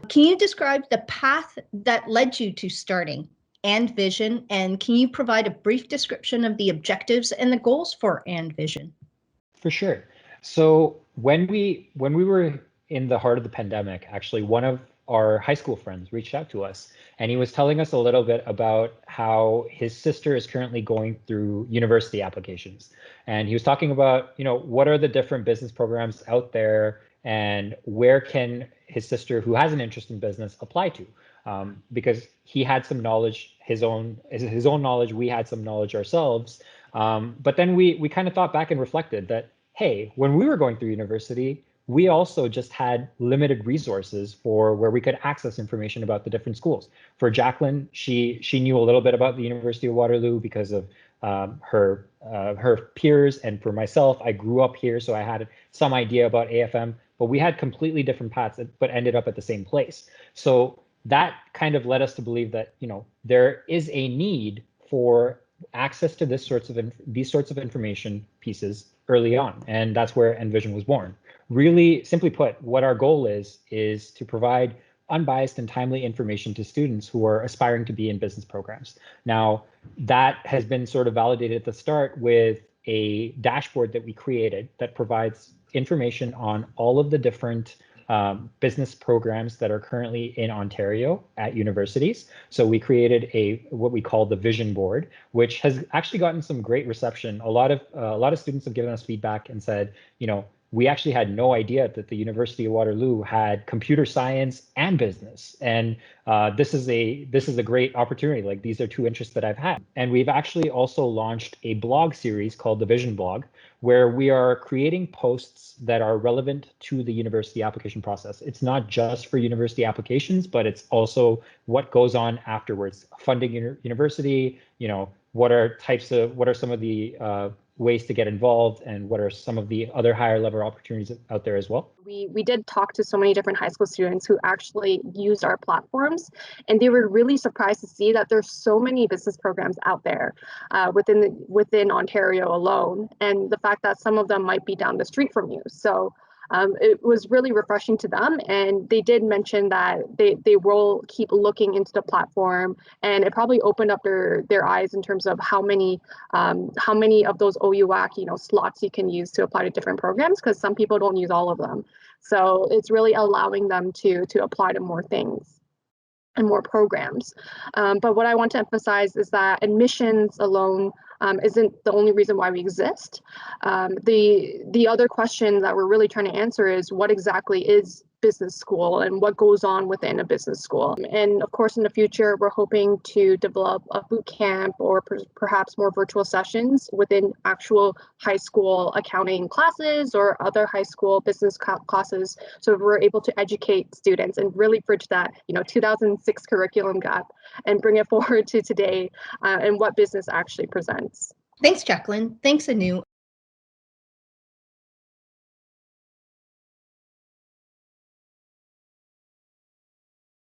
Can you describe the path that led you to starting And Vision, and can you provide a brief description of the objectives and the goals for And Vision? For sure. So when we were in the heart of the pandemic, actually, one of our high school friends reached out to us, and he was telling us a little bit about how his sister is currently going through university applications. And he was talking about, what are the different business programs out there, and where can his sister, who has an interest in business, apply to? Because he had some knowledge, his own knowledge, we had some knowledge ourselves. But then we kind of thought back and reflected that, hey, when we were going through university, we also just had limited resources for where we could access information about the different schools. For Jacqueline, she knew a little bit about the University of Waterloo because of her peers, and for myself, I grew up here, so I had some idea about AFM. But we had completely different paths, but ended up at the same place. So that kind of led us to believe that there is a need for access to these sorts of information pieces early on, and that's where Envision was born. Really simply put, what our goal is to provide unbiased and timely information to students who are aspiring to be in business programs. Now, that has been sort of validated at the start with a dashboard that we created that provides information on all of the different business programs that are currently in Ontario at universities. So we created what we call the vision board, which has actually gotten some great reception. A lot of students have given us feedback and said, we actually had no idea that the University of Waterloo had computer science and business. And this is a great opportunity. Like, these are two interests that I've had. And we've actually also launched a blog series called the Vision Blog, where we are creating posts that are relevant to the university application process. It's not just for university applications, but it's also what goes on afterwards. Funding university, what are some of the ways to get involved, and what are some of the other higher level opportunities out there as well? We did talk to so many different high school students who actually used our platforms, and they were really surprised to see that there's so many business programs out there within Ontario alone, and the fact that some of them might be down the street from you. So it was really refreshing to them, and they did mention that they will keep looking into the platform, and it probably opened up their eyes in terms of how many of those OUAC slots you can use to apply to different programs, because some people don't use all of them. So it's really allowing them to apply to more things and more programs. But what I want to emphasize is that admissions alone isn't the only reason why we exist. The other question that we're really trying to answer is, what exactly is business school and what goes on within a business school? And of course, in the future, we're hoping to develop a boot camp or perhaps more virtual sessions within actual high school accounting classes or other high school business classes, so we're able to educate students and really bridge that 2006 curriculum gap and bring it forward to today and what business actually presents. Thanks, Jacqueline. Thanks, Annu.